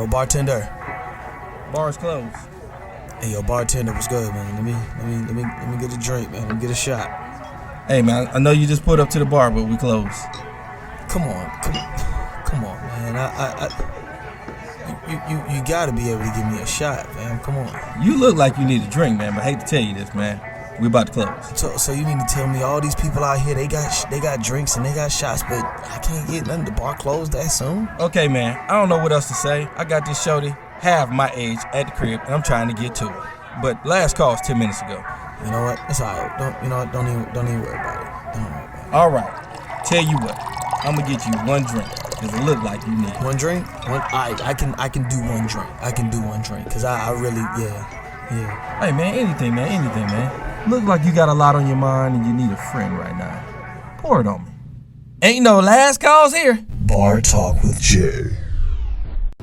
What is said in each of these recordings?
Yo, bartender. Bar's closed. Hey, yo, bartender, what's good, man? Let me get a drink, man. Let me get a shot. Hey, man, I know you just pulled up to the bar, but we closed. Come on, man. You gotta be able to give me a shot, man. Come on. You look like you need a drink, man, but I hate to tell you this, man. We about to close. So you need to tell me all these people out here, they got drinks and they got shots, but I can't get nothing. The bar closed that soon? Okay, man, I don't know what else to say. I got this shorty, half my age, at the crib, and I'm trying to get to her. But last call was 10 minutes ago. You know what? It's alright. Don't even worry about it. Don't worry about it. All right. Tell you what, I'm gonna get you one drink, cause it look like you need one drink. I can do one drink. I can do one drink, cause I really, yeah. Hey, man, anything, man. Look like you got a lot on your mind and you need a friend right now. Pour it on me. Ain't no last calls here. Bar Talk with Jay.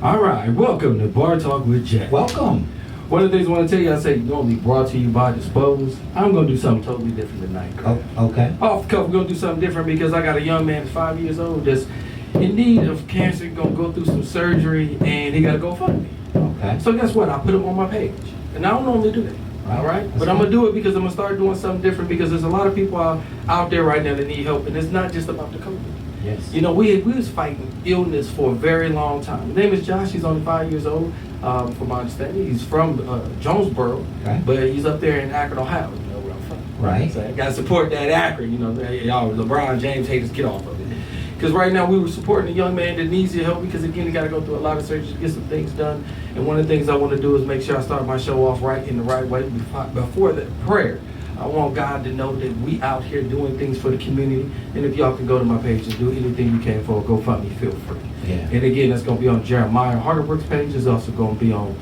All right, welcome to Bar Talk with Jay. Welcome. One of the things I want to tell you, I say normally brought to you by Dispose. I'm going to do something totally different tonight. Oh, okay. Off the cuff, we're going to do something different because I got a young man that's 5 years old that's in need of cancer, going to go through some surgery, and he got to go fund me. Okay. So guess what? I put him on my page. And I don't normally do that. All right? But I'm going to do it because I'm going to start doing something different because there's a lot of people out there right now that need help, and it's not just about the COVID. Yes. You know, we was fighting illness for a very long time. His name is Josh. He's only 5 years old, from my understanding. He's from Jonesboro, okay. But he's up there in Akron, Ohio. You know where I'm from. Right. So I got to support that Akron. You know, y'all LeBron James haters, get off of it. Because right now we were supporting a young man that needs your help because, again, he got to go through a lot of surgery to get some things done. And one of the things I want to do is make sure I start my show off right in the right way before the prayer. I want God to know that we out here doing things for the community. And if y'all can go to my page and do anything you can for GoFundMe, feel free. Yeah. And again, that's going to be on Jeremiah Harderbrook's page. It's also going to be on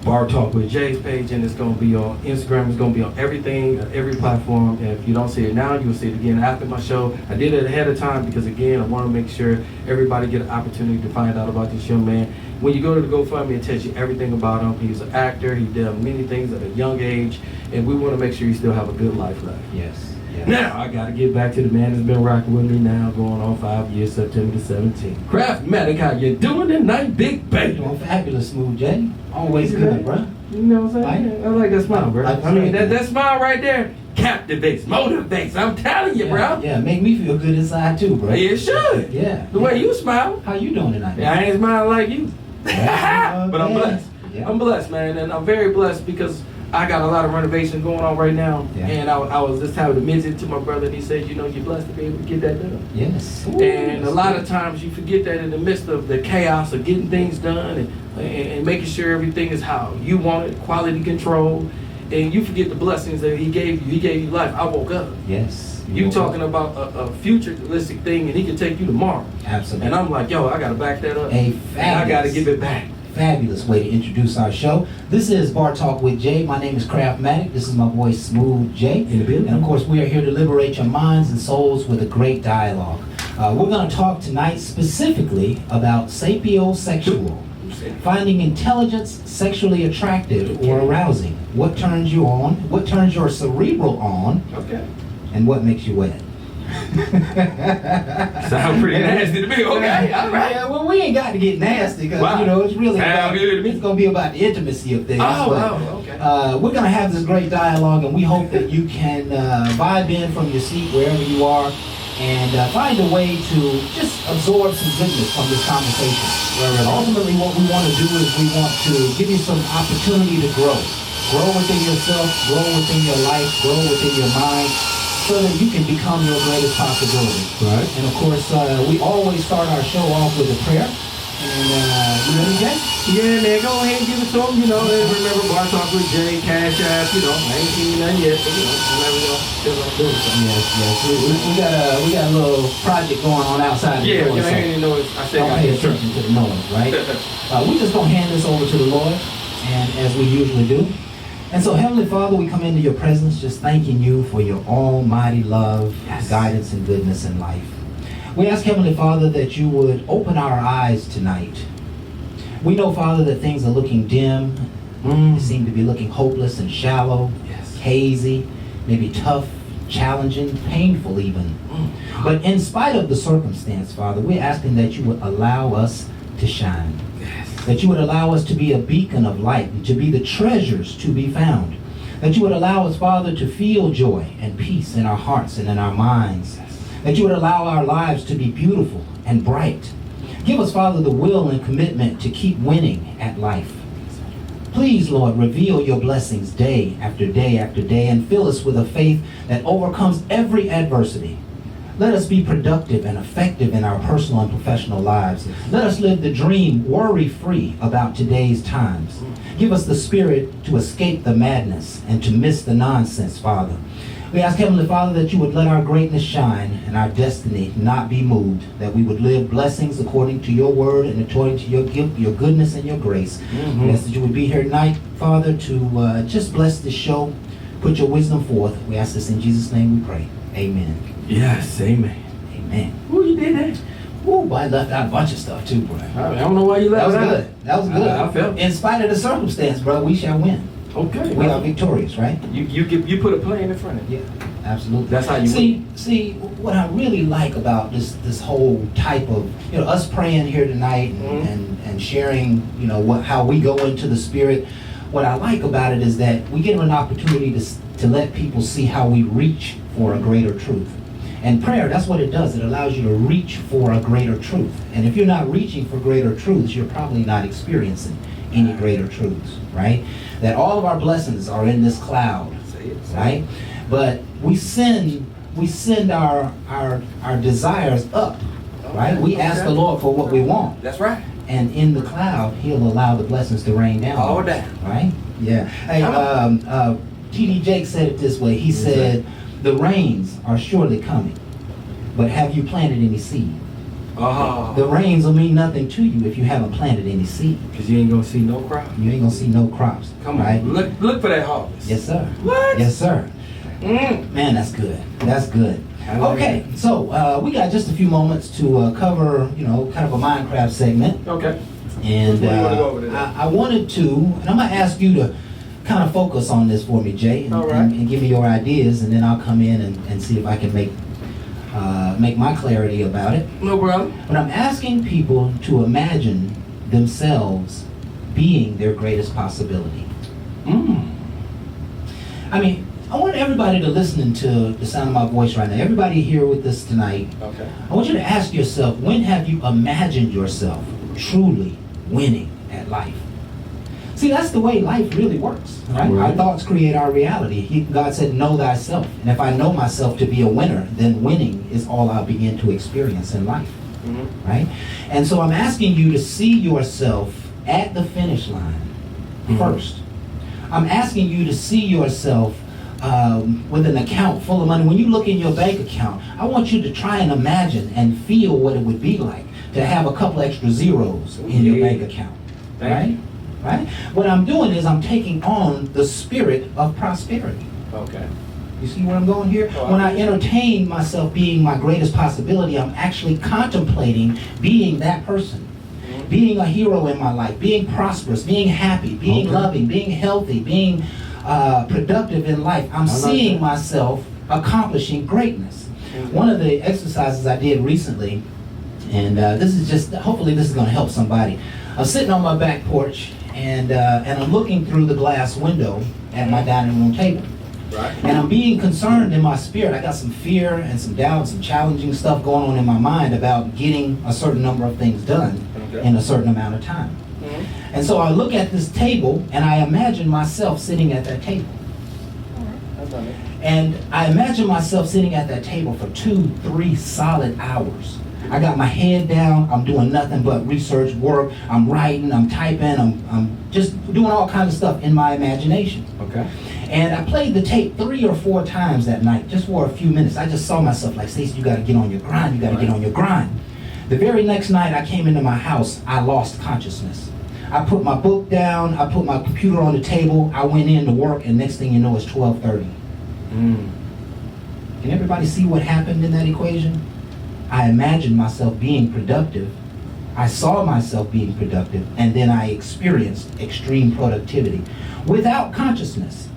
Bar Talk with Jay's page. And it's going to be on Instagram. It's going to be on everything, every platform. And if you don't see it now, you'll see it again after my show. I did it ahead of time because, again, I want to make sure everybody get an opportunity to find out about this young man. When you go to the GoFundMe, it tells you everything about him. He's an actor. He did many things at a young age. And we want to make sure he still have a good life left. Yes. Now, I got to get back to the man that's been rocking with me now, going on 5 years, September the 17th. Craftmatic, how you doing tonight, big baby? Doing fabulous, Smooth Jay. Always good, bro. You know what I'm saying? I like that smile, bro. I mean, that smile right there captivates, motivates. I'm telling you, bro. Yeah, make me feel good inside, too, bro. It should. Yeah. The way you smile. How you doing tonight? Yeah, I ain't smiling like you. But I'm blessed. Yeah. I'm blessed, man, and I'm very blessed because I got a lot of renovation going on right now. Yeah. And I was just having to mention to my brother, and he said, you know, you're blessed to be able to get that done. Yes. Ooh, and a lot of times you forget that in the midst of the chaos of getting things done and making sure everything is how you want it, quality control, and you forget the blessings that he gave you. He gave you life. I woke up. Yes. You talking about a futuristic thing, and he can take you tomorrow. Absolutely. And I'm like, yo, I got to back that up. I got to give it back. Fabulous way to introduce our show. This is Bar Talk with Jay. My name is Craftmatic. This is my boy Smooth Jay. And of course, we are here to liberate your minds and souls with a great dialogue. We're going to talk tonight specifically about sapiosexual. Finding intelligence sexually attractive or arousing. What turns you on? What turns your cerebral on? Okay. And what makes you wet? Sound pretty nasty to me. Okay, all right. Yeah, well, we ain't got to get nasty because you know it's really it's going to be about the intimacy of things. Okay. We're going to have this great dialogue, and we hope that you can vibe in from your seat wherever you are, and find a way to just absorb some goodness from this conversation. Ultimately, what we want to do is we want to give you some opportunity to grow within yourself, grow within your life, grow within your mind, so that you can become your greatest possibility. Right. And of course, we always start our show off with a prayer. And you ready, Jay? Yeah, man, go ahead and give it to them. You know, and remember Bar Talk with Jay, Cash App. You know, I ain't seen nothing yet, but you know, whenever y'all do something. Yes. We got a little project going on outside. Yeah, you ain't even know it. I said don't pay attention to the noise, right? We just gonna hand this over to the Lord, and as we usually do. And so, Heavenly Father, we come into your presence just thanking you for your almighty love, guidance, and goodness in life. We ask, Heavenly Father, that you would open our eyes tonight. We know, Father, that things are looking dim. They seem to be looking hopeless and shallow, hazy, maybe tough, challenging, painful even. But in spite of the circumstance, Father, we're asking that you would allow us to shine. That you would allow us to be a beacon of light and to be the treasures to be found. That you would allow us, Father, to feel joy and peace in our hearts and in our minds. That you would allow our lives to be beautiful and bright. Give us, Father, the will and commitment to keep winning at life. Please, Lord, reveal your blessings day after day after day and fill us with a faith that overcomes every adversity. Let us be productive and effective in our personal and professional lives. Let us live the dream worry-free about today's times. Give us the spirit to escape the madness and to miss the nonsense, Father. We ask, Heavenly Father, that you would let our greatness shine and our destiny not be moved, that we would live blessings according to your word and according to your goodness and your grace. We ask that you would be here tonight, Father, to just bless this show, put your wisdom forth. We ask this in Jesus' name we pray. Amen. Yes, amen. Amen. Ooh, you did that. Ooh, boy, I left out a bunch of stuff too, bro. I don't know why you That left was out. good. That was good. I felt it. In spite of the circumstance, bro, we shall win. Okay. We are victorious, right? You put a plan in front of you. Yeah, absolutely. That's how you see what I really like about this whole type of, us praying here tonight and sharing, how we go into the Spirit. What I like about it is that we give an opportunity to let people see how we reach for a greater truth. And prayer, that's what it does. It allows you to reach for a greater truth. And if you're not reaching for greater truths, you're probably not experiencing any greater truths, right? That all of our blessings are in this cloud, right? But we send our desires up, right? We ask the Lord for what we want. That's right. And in the cloud, he'll allow the blessings to rain down. All down. Right? Yeah. Hey, T.D. Jakes said it this way. He said, the rains are surely coming, but have you planted any seed? The rains will mean nothing to you if you haven't planted any seed. Because you ain't going to see no crop. You ain't going to see no crops. Come on. Right? Look for that harvest. Yes, sir. What? Yes, sir. Man, that's good. That's good. Okay, so we got just a few moments to cover, kind of a Minecraft segment. Okay. And Which one you wanna go over today? I wanted to, and I'm going to ask you to kind of focus on this for me, Jay, and, All right. and give me your ideas, and then I'll come in and see if I can make my clarity about it. No problem. But I'm asking people to imagine themselves being their greatest possibility. I mean, I want everybody to listen to the sound of my voice right now. Everybody here with us tonight, Okay. I want you to ask yourself, when have you imagined yourself truly winning at life? See, that's the way life really works, right? Right. Our thoughts create our reality. God said, know thyself. And if I know myself to be a winner, then winning is all I'll begin to experience in life, right? And so I'm asking you to see yourself at the finish line first. I'm asking you to see yourself with an account full of money. When you look in your bank account, I want you to try and imagine and feel what it would be like to have a couple extra zeros in your bank account, right? Right? What I'm doing is I'm taking on the spirit of prosperity. Okay. You see where I'm going here? When I entertain myself being my greatest possibility, I'm actually contemplating being that person. Being a hero in my life, being prosperous, being happy, being loving, being healthy, being productive in life. I'm seeing myself accomplishing greatness. One of the exercises I did recently, and this is just, hopefully this is going to help somebody. I'm sitting on my back porch, and I'm looking through the glass window at my dining room table. Right. And I'm being concerned in my spirit. I got some fear and some doubt, some challenging stuff going on in my mind about getting a certain number of things done in a certain amount of time. And so I look at this table, and I imagine myself sitting at that table. And I imagine myself sitting at that table for 2-3 solid hours. I got my head down, I'm doing nothing but research work, I'm writing, I'm typing, I'm just doing all kinds of stuff in my imagination. Okay. And I played the tape 3 or 4 times that night, just for a few minutes. I just saw myself like, Stacey, you gotta get on your grind, you gotta get on your grind. The very next night I came into my house, I lost consciousness. I put my book down, I put my computer on the table, I went in to work, and next thing you know, it's 12:30. Can everybody see what happened in that equation? I imagined myself being productive, I saw myself being productive, and then I experienced extreme productivity without consciousness.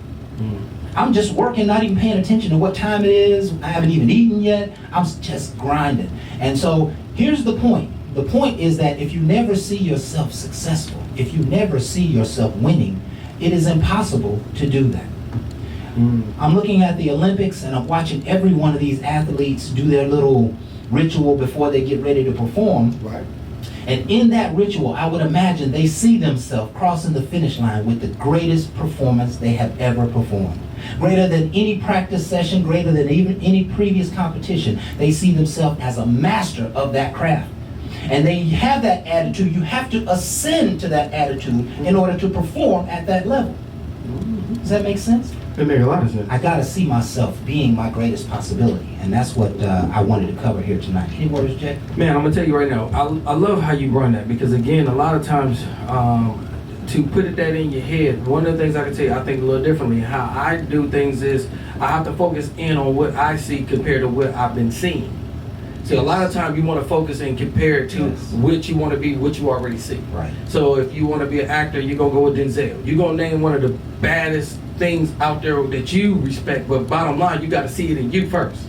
I'm just working, not even paying attention to what time it is. I haven't even eaten yet. I'm just grinding. And so here's the point. The point is that if you never see yourself successful, if you never see yourself winning, it is impossible to do that. I'm looking at the Olympics and I'm watching every one of these athletes do their little ritual before they get ready to perform. Right. And in that ritual, I would imagine they see themselves crossing the finish line with the greatest performance they have ever performed. Greater than any practice session, greater than even any previous competition. They see themselves as a master of that craft. And they have that attitude. You have to ascend to that attitude in order to perform at that level. Does that make sense? It makes a lot of sense. I got to see myself being my greatest possibility. And that's what I wanted to cover here tonight. Any words, Jay? Man, I'm going to tell you right now, I love how you run that, because again, a lot of times to put that in your head, one of the things I can tell you, I think a little differently. How I do things is I have to focus in on what I see compared to what I've been seeing. So a lot of times you want to focus and compare it to what you want to be, what you already see. Right. So if you want to be an actor, you're going to go with Denzel. You're going to name one of the baddest things out there that you respect, but bottom line, you got to see it in you first.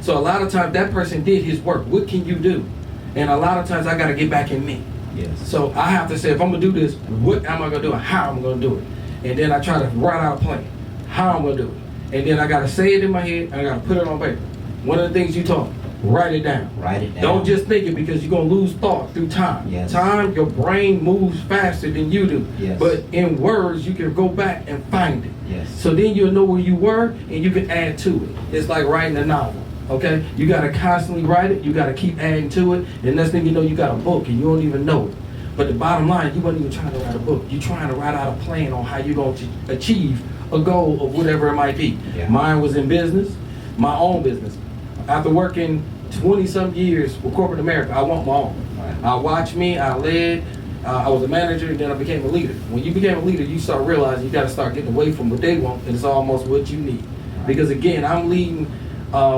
So a lot of times that person did his work. What can you do? And a lot of times I got to get back in me. Yes. So I have to say, if I'm going to do this, what am I going to do and how am I going to do it? And then I try to write out a plan, how I'm going to do it. And then I got to say it in my head and I got to put it on paper. One of the things you taught me, write it down. Write it down. Don't just think it, because you're going to lose thought through time. Yes. Time, your brain moves faster than you do. Yes. But in words, you can go back and find it. Yes. So then you'll know where you were and you can add to it. It's like writing a novel, okay? You got to constantly write it. You got to keep adding to it. And next thing you know, you got a book and you don't even know it. But the bottom line, you wasn't even trying to write a book. You're trying to write out a plan on how you're going to achieve a goal of whatever it might be. Yeah. Mine was in business, my own business. After working 20-some years with corporate America, I want my own. Right. I watched me, I led, I was a manager, and then I became a leader. When you became a leader, you start realizing you got to start getting away from what they want, and it's almost what you need. Because again, I'm leading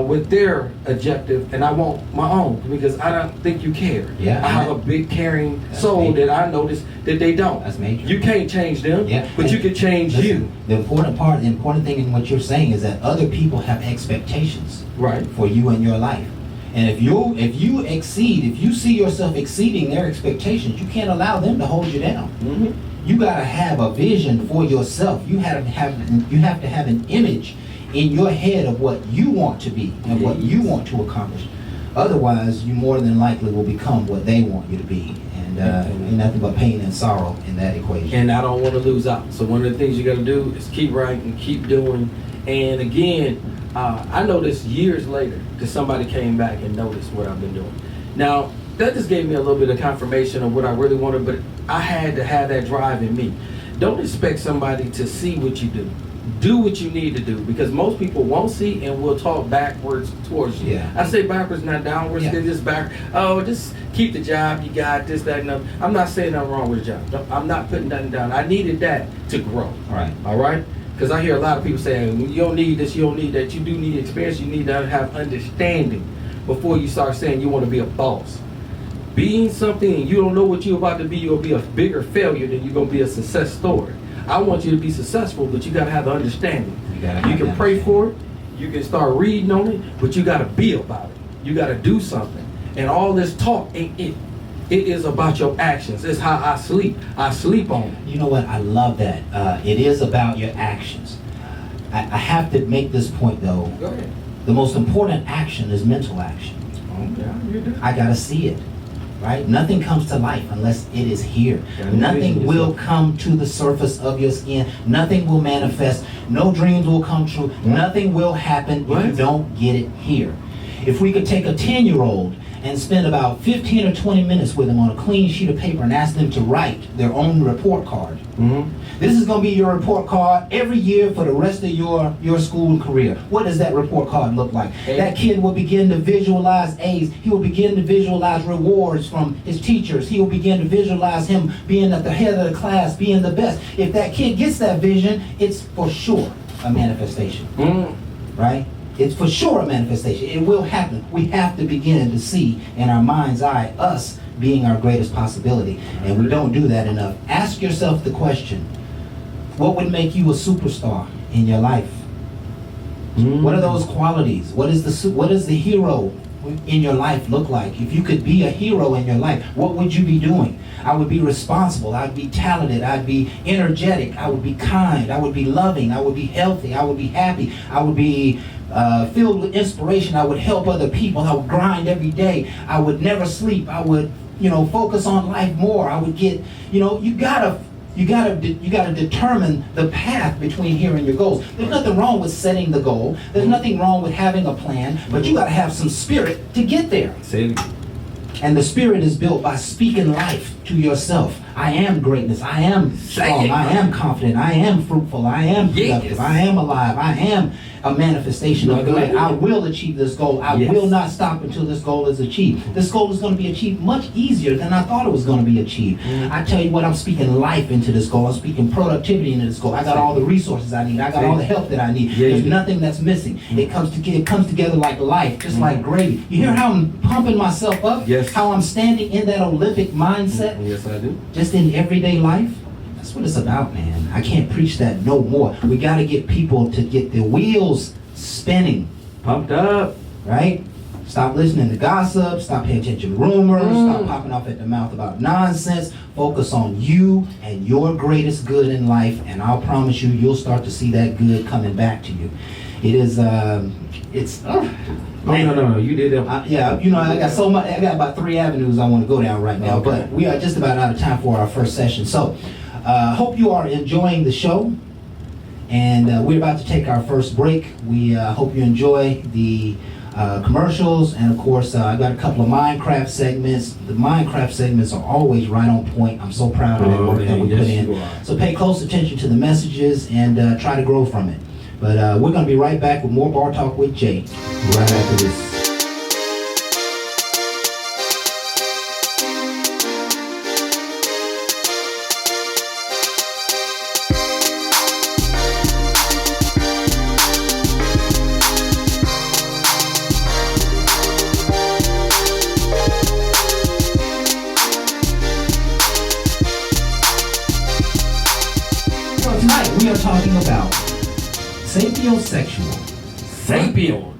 with their objective, and I want my own, because I don't think you care. Yeah, I have a big caring soul major. that I notice that they don't. That's major. You can't change them, Yeah. but you can change you. The important thing in what you're saying is that other people have expectations Right. for you in your life. And if you exceed, if you see yourself exceeding their expectations, you can't allow them to hold you down. Mm-hmm. You gotta have a vision for yourself. You have to have an image in your head of what you want to be and what you want to accomplish. Otherwise, you more than likely will become what they want you to be. And ain't nothing but pain and sorrow in that equation. And I don't want to lose out. So one of the things you got to do is keep writing, keep doing. And again, I noticed years later that somebody came back and noticed what I've been doing. Now, that just gave me a little bit of confirmation of what I really wanted, but I had to have that drive in me. Don't expect somebody to see what you do. Do what you need to do, because most people won't see and will talk backwards towards you. Yeah. I say backwards, not downwards. Yeah. They're just back. Oh, just keep the job. You got this, that, and other. I'm not saying nothing wrong with the job. I'm not putting nothing down. I needed that to grow. Right. All right? Because I hear a lot of people saying, you don't need this, you don't need that. You do need experience. You need to have understanding before you start saying you want to be a boss. Being something and you don't know what you're about to be, you'll be a bigger failure than you're going to be a success story. I want you to be successful, but you got to have the understanding. You can pray for it, you can start reading on it, but you got to be about it. You got to do something. And all this talk ain't it. It is about your actions. It's how I sleep. I sleep on it. You know what? I love that. It is about your actions. I have to make this point, though. Go ahead. The most important action is mental action. Okay. I got to see it. Right? Nothing comes to life unless it is here. Nothing will come to the surface of your skin. Nothing will manifest. No dreams will come true. Nothing will happen if you don't get it here. If we could take a 10-year-old and spend about 15 or 20 minutes with them on a clean sheet of paper and ask them to write their own report card. This is going to be your report card every year for the rest of your school career. What does that report card look like? That kid will begin to visualize A's. He will begin to visualize rewards from his teachers. He will begin to visualize him being at the head of the class, being the best. If that kid gets that vision, it's for sure a manifestation. Right? It's for sure a manifestation. It will happen. We have to begin to see in our mind's eye us being our greatest possibility. And we don't do that enough. Ask yourself the question, what would make you a superstar in your life? What are those qualities? What is the hero in your life look like? If you could be a hero in your life, what would you be doing? I would be responsible. I'd be talented. I'd be energetic. I would be kind. I would be loving. I would be healthy. I would be happy. I would be filled with inspiration. I would help other people. I would grind every day. I would never sleep. I would, focus on life more. I would get, you gotta determine the path between here and your goals. There's nothing wrong with setting the goal. There's nothing wrong with having a plan, but you gotta have some spirit to get there. Say it again. And the spirit is built by speaking life to yourself. I am greatness. I am strong. I am confident. I am fruitful. I am productive. I am alive. I am a manifestation of good. I will achieve this goal. I will not stop until this goal is achieved. This goal is going to be achieved much easier than I thought it was going to be achieved. I tell you what, I'm speaking life into this goal. I'm speaking productivity into this goal. I got all the resources I need. I got all the help that I need. There's nothing that's missing. It comes together like life, just like gravy. You hear how I'm pumping myself up? Yes. How I'm standing in that Olympic mindset? Yes, I do. Just in everyday life. That's what it's about, man. I can't preach that no more. We got to get people to get their wheels spinning. Pumped up. Right? Stop listening to gossip. Stop paying attention to rumors. Stop popping off at the mouth about nonsense. Focus on you and your greatest good in life, and I'll promise you, you'll start to see that good coming back to you. It is, No, you did that. I got so much. I got about 3 avenues I want to go down right now, but we are just about out of time for our first session. So, hope you are enjoying the show, and we're about to take our first break. We hope you enjoy the commercials, and of course, I got a couple of Minecraft segments. The Minecraft segments are always right on point. I'm so proud of the work that we put in. So pay close attention to the messages and try to grow from it. But we're going to be right back with more Bar Talk with Jay right after this. So tonight we are talking about Sapiosexual. Sapio.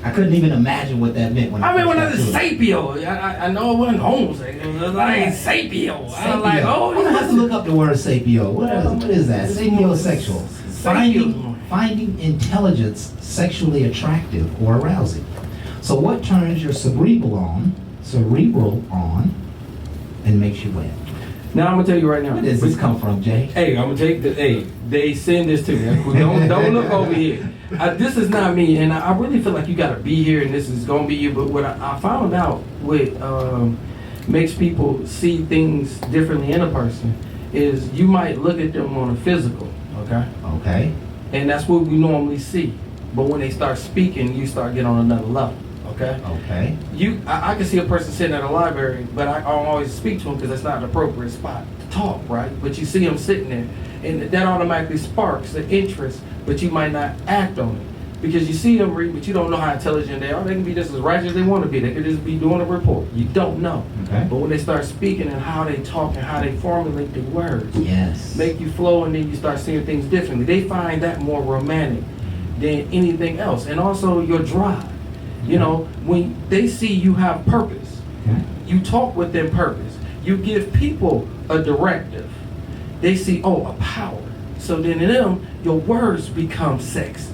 I couldn't even imagine what that meant when I when I first said got to it. sapio, I know it wasn't homosexual. It was like sapio. I was like, I'm gonna have to look up the word sapio. What is that? Sapiosexual. Finding intelligence sexually attractive or arousing. So what turns your cerebral on, and makes you wet? Now I'm gonna tell you right now. Where does this come from, Jay? Hey, I'm gonna take the. Hey, they send this to me. Don't look over here. This is not me, and I really feel like you gotta be here, and this is gonna be you. But what I found out what makes people see things differently in a person is you might look at them on a physical, Okay. and that's what we normally see. But when they start speaking, you start getting on another level. Okay. I can see a person sitting at a library, but I don't always speak to them because that's not an appropriate spot to talk, right? But you see them sitting there, and that automatically sparks the interest, but you might not act on it because you see them read, but you don't know how intelligent they are. They can be just as righteous as they want to be. They could just be doing a report. You don't know. Okay. But when they start speaking and how they talk and how they formulate the words, Yes. make you flow, and then you start seeing things differently. They find that more romantic than anything else, and also your drive. You know, when they see you have purpose, you talk with them purpose. You give people a directive. They see, a power. So then in them, your words become sexy.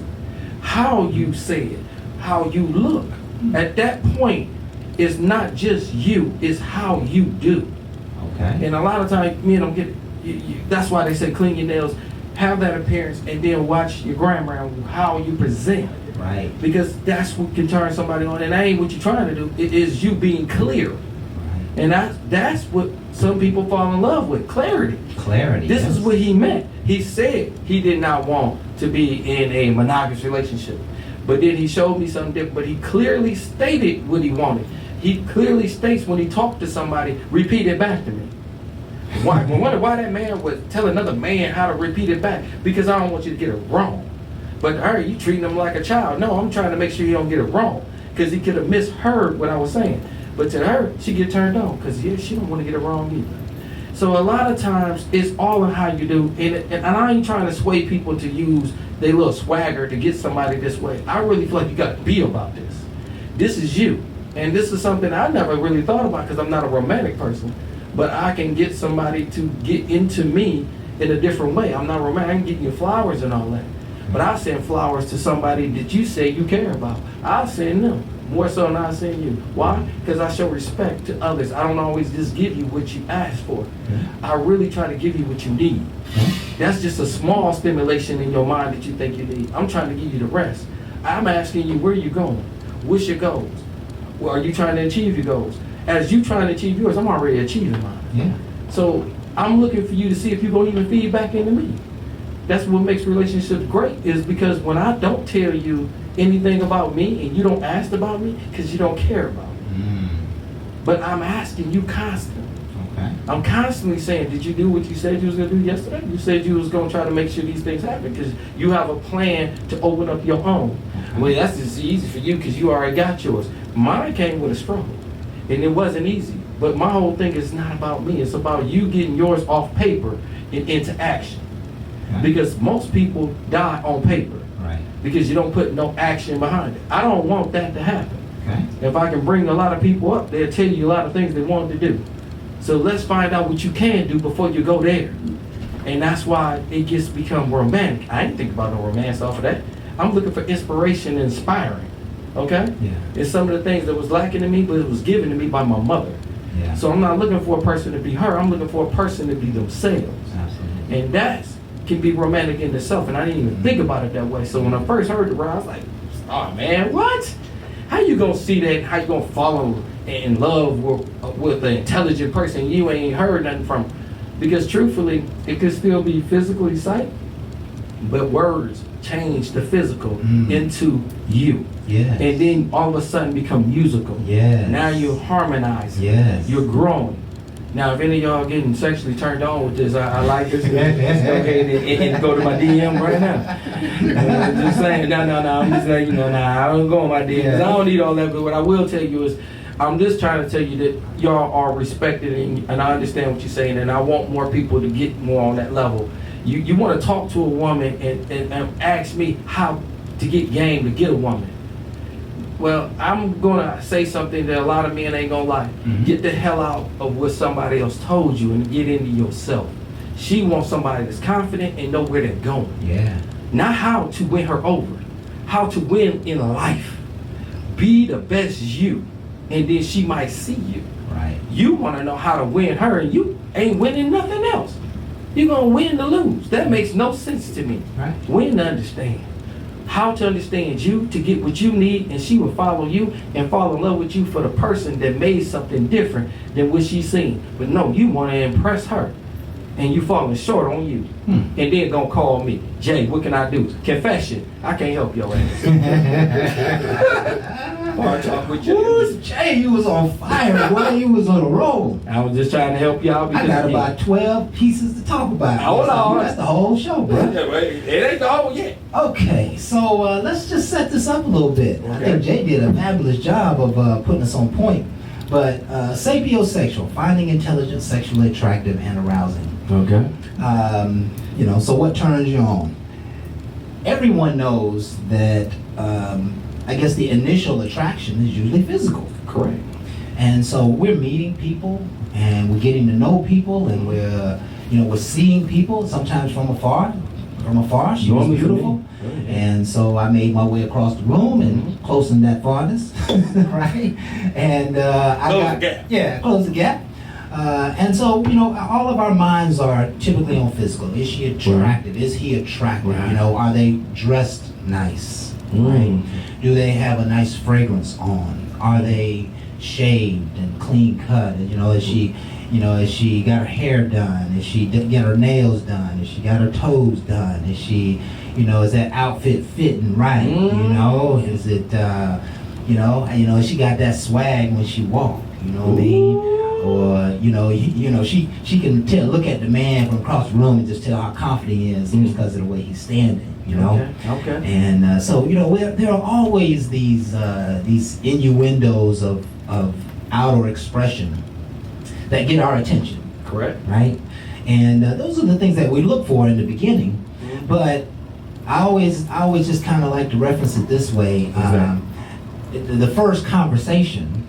How you say it, how you look. At that point, it's not just you, it's how you do. Okay. And a lot of times, that's why they say clean your nails, have that appearance, and then watch your grammar and how you present. Right. Because that's what can turn somebody on, and that ain't what you're trying to do. It is you being clear, and that's what some people fall in love with: clarity. Clarity. This is what he meant. He said he did not want to be in a monogamous relationship, but then he showed me something different. But he clearly stated what he wanted. He clearly states when he talked to somebody, repeat it back to me. I wonder why that man would tell another man how to repeat it back, because I don't want you to get it wrong. But her, you treating him like a child. No, I'm trying to make sure you don't get it wrong, because he could have misheard what I was saying. But to her, she get turned on, because she don't want to get it wrong either. So a lot of times, it's all in how you do. And I ain't trying to sway people to use their little swagger to get somebody this way. I really feel like you got to be about this. this is you. And this is something I never really thought about because I'm not a romantic person. But I can get somebody to get into me in a different way. I'm not romantic. I can get you flowers and all that. But I send flowers to somebody that you say you care about. I'll send them more so than I send you. Why? Because I show respect to others. I don't always just give you what you ask for. I really try to give you what you need. That's just a small stimulation in your mind that you think you need. I'm trying to give you the rest. I'm asking you, where are you going? What's your goals? Well, are you trying to achieve your goals? As you trying to achieve yours, I'm already achieving mine. Yeah. So I'm looking for you to see if you're going to even feed back into me. That's what makes relationships great, is because when I don't tell you anything about me and you don't ask about me, because you don't care about me. But I'm asking you constantly. Okay. I'm constantly saying, did you do what you said you was going to do yesterday? You said you was going to try to make sure these things happen because you have a plan to open up your own. Well, that's just easy for you because you already got yours. Mine came with a struggle, and it wasn't easy. But my whole thing is not about me. It's about you getting yours off paper and into action. Okay. Because most people die on paper. Right. Because you don't put no action behind it. I don't want that to happen. Okay. If I can bring a lot of people up, they'll tell you a lot of things they want to do. So let's find out what you can do before you go there. And that's why it gets become romantic. I ain't think about no romance off of that. I'm looking for inspiration and inspiring. Okay? Yeah. It's some of the things that was lacking in me, but it was given to me by my mother. Yeah. So I'm not looking for a person to be her. I'm looking for a person to be themselves. Absolutely. And that can be romantic in itself. And I didn't even think about it that way. So when I first heard the word, I was like, oh man, what? How you gonna see that? How you gonna fall in love with an intelligent person you ain't heard nothing from? Because truthfully, it could still be physically sight, but words change the physical into you. Yes. And then all of a sudden become musical. Yes. Now you're harmonizing. Yes. You're growing. Now, if any of y'all getting sexually turned on with this, I like this. Go ahead and go to my DM right now. Just saying, no. I'm just letting you know, I don't go on my DM. 'Cause I don't need all that. But what I will tell you is, I'm just trying to tell you that y'all are respected, and I understand what you're saying, and I want more people to get more on that level. You want to talk to a woman and ask me how to get game to get a woman. Well, I'm going to say something that a lot of men ain't going to like. Get the hell out of what somebody else told you and get into yourself. She wants somebody that's confident and know where they're going. Yeah. Not how to win her over. How to win in life. Be the best you. And then she might see you. Right. You want to know how to win her, and you ain't winning nothing else. You're going to win to lose. That makes no sense to me. Right. Win to understand. How to understand you to get what you need, and she will follow you and fall in love with you for the person that made something different than what she's seen. But no, you want to impress her, and you falling short on you. And then gonna call me, Jay, what can I do? Confession, I can't help your ass. Hard talk with you. Ooh, Jay, you was on fire, boy. You was on a roll. I was just trying to help y'all because I got about 12 pieces to talk about. Hold on. That's the whole show, bro. It ain't the whole yet. Okay, so let's just set this up a little bit. I Okay. think Jay did a fabulous job of putting us on point. But sapiosexual, finding intelligent, sexually attractive, and arousing. Okay. So what turns you on? Everyone knows that, I guess the initial attraction is usually physical. Correct. And so we're meeting people, and we're getting to know people, and we're seeing people, sometimes from afar. She was Normally for me. beautiful. And so I made my way across the room and close in that farthest, right? And close the gap. And so, all of our minds are typically on physical. Is she attractive? Is he attractive? Right. Are they dressed nice? Right? Do they have a nice fragrance on? Are they shaved and clean cut? And, is she got her hair done? Is she get her nails done? Is she got her toes done? Is she, is that outfit fitting right? Is it, has she got that swag when she walk? You know what I mean? Or she can look at the man from across the room and just tell how confident he is just because of the way he's standing. Okay. And so there are always these innuendos of outer expression that get our attention. Correct. Right? And those are the things that we look for in the beginning. But I always just kind of like to reference it this way. the first conversation,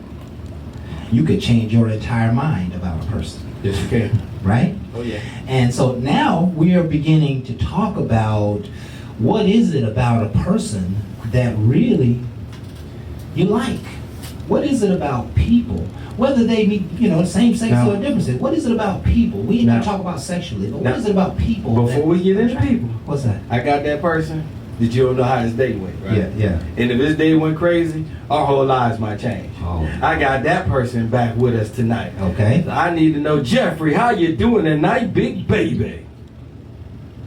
you could change your entire mind about a person. Yes, you can. Right? Oh, yeah. And so now we are beginning to talk about what is it about a person that really you like? What is it about people? Whether they be, same sex Now- or different sex. What is it about people? We ain't Now- gonna talk about sexually, but Now- what is it about people? Before we get into people, What's that? I got that person that you don't know how his day went, right? Yeah. And if his day went crazy, our whole lives might change. Oh. I got that person back with us tonight. Okay. I need to know, Jeffrey, how you doing tonight, big baby?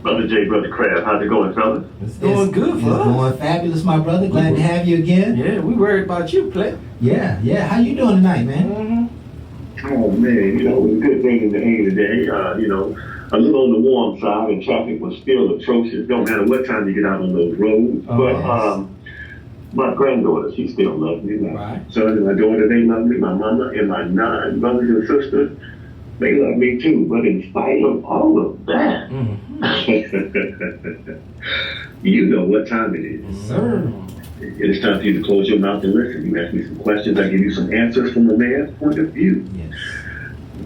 Brother J, Brother Crab, how's it going, fellas? It's doing good It's for us. going fabulous, my brother. Glad to have you again. Yeah, we worried about you, player. Yeah. How you doing tonight, man? Mm-hmm. Oh man, it was a good thing in the end of the day. A little on the warm side, and traffic was still atrocious. Don't matter what time you get out on those roads. Oh, But yes. my granddaughter, she still loves me. My Right. son and my daughter, they love me. My mama and my 9 brothers and sisters, they love me too. But in spite of all of that, Mm-hmm. you know what time it is. Sir. It is time for you to close your mouth and listen. You ask me some questions, I give you some answers from a man's point of view. Yes.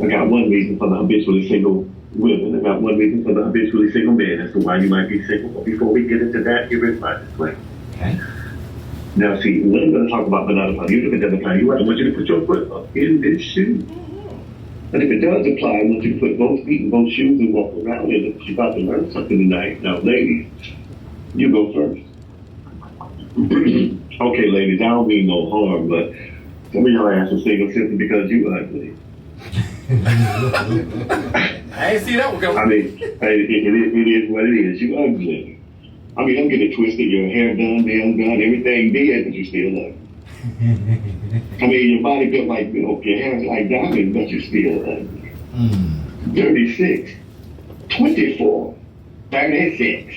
I got one reason for the habitually single women. I got one reason for the habitually single man as to why you might be single. But before we get into that, here is my disclaimer. Okay. Now, see, what I'm going to talk about, but not apply. You look at that apply. You right. I want you to put your foot up in this shoe. And if it does apply, I want you to put both feet in both shoes and walk around it. If you're about to learn something tonight, now, ladies, you go first. Okay, ladies, I don't mean no harm, but some of y'all ass are single simply because you ugly. I ain't see that one I coming. mean, it is what it is. You ugly. I mean, don't get it twisted. Your hair done, nails done, everything did, but you still ugly. I mean, your body built like milk, your hair's like diamond, but you still ugly. 36, 24, 36.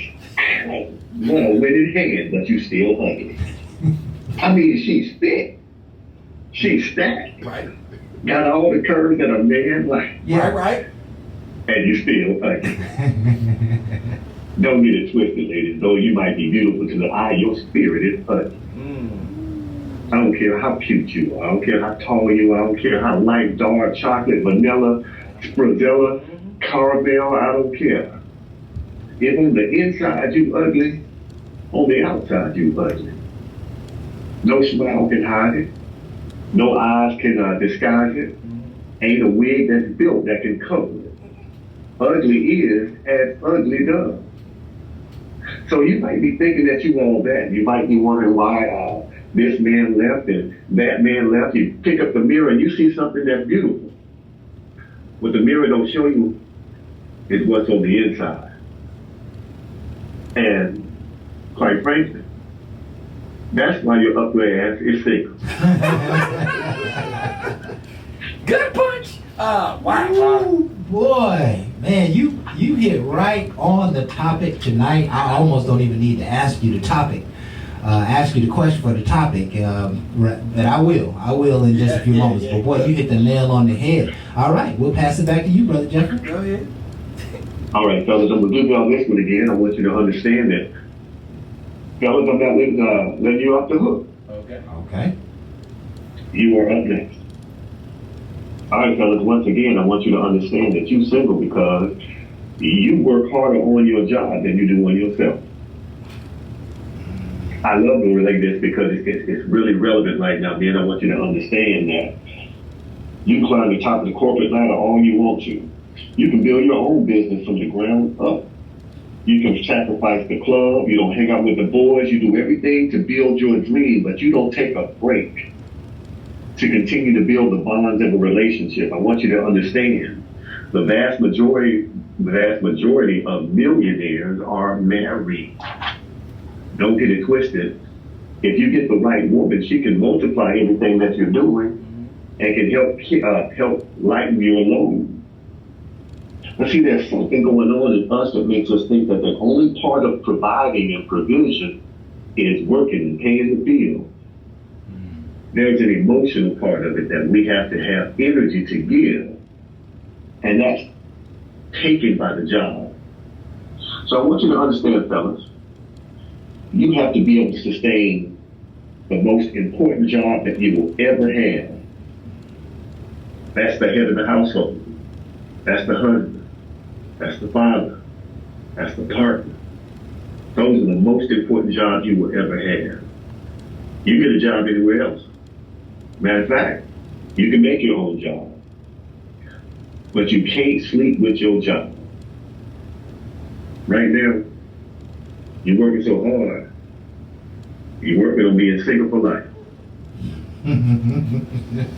No, with his hand, but you still ugly. I mean, she's thick. She's stacked. Right. Got all the curves that a man like. Yeah. Right. And you still ugly. Don't get it twisted, ladies. Though you might be beautiful to the eye, your spirit is ugly. I don't care how cute you are. I don't care how tall you are. I don't care how light, dark, chocolate, vanilla, sprozella, caramel. I don't care. If on the inside you ugly, on the outside you ugly. No smile can hide it. No eyes can disguise it. Ain't a wig that's built that can cover it. Ugly is as ugly does. So you might be thinking that you all that. You might be wondering why this man left and that man left. You pick up the mirror and you see something that's beautiful. What the mirror don't show you is what's on the inside. And quite frankly, that's why your ugly ass is single. Good punch. Wow. Ooh, boy, man, you hit right on the topic tonight. I almost don't even need to ask you the topic. Ask you the question for the topic, but I will in just a few moments. But boy, you hit the nail on the head. All right, we'll pass it back to you, Brother Jeffrey. Go ahead. All right, fellas, I'm going to give y'all this one again. I want you to understand that. Fellas, I'm not letting you off the hook. Okay. You are up next. All right, fellas, once again, I want you to understand that you're single because you work harder on your job than you do on yourself. I love to relate this because it's really relevant right now, man. I want you to understand that you can climb the top of the corporate ladder all you want to. You can build your own business from the ground up. You can sacrifice the club. You don't hang out with the boys. You do everything to build your dream, but you don't take a break to continue to build the bonds of a relationship. I want you to understand the vast majority of millionaires are married. Don't get it twisted. If you get the right woman, she can multiply everything that you're doing and can help lighten your load. But see, there's something going on in us that makes us think that the only part of providing and provision is working and paying the bill. There's an emotional part of it that we have to have energy to give, and that's taken by the job. So I want you to understand, fellas, you have to be able to sustain the most important job that you will ever have. That's the head of the household. That's the husband. That's the father. That's the partner. Those are the most important jobs you will ever have. You get a job anywhere else. Matter of fact, you can make your own job. But you can't sleep with your job. Right now, you're working so hard. You're working on being single for life.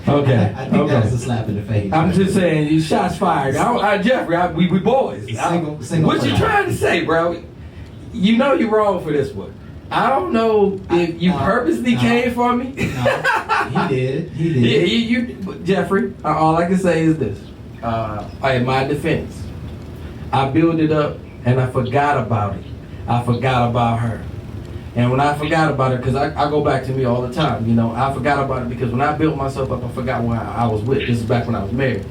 Okay. I think that was a slap in the face. I'm just saying, you shots fired. Jeffrey, we boys. Single What you trying to say, bro? You know you're wrong for this one. I don't know if you purposely came for me. No, he did. Yeah, you, Jeffrey. All I can say is this: in my defense, I built it up and I forgot about it. I forgot about her. And when I forgot about it, because I go back to me all the time, you know, I forgot about it because when I built myself up, I forgot who I was with. This is back when I was married.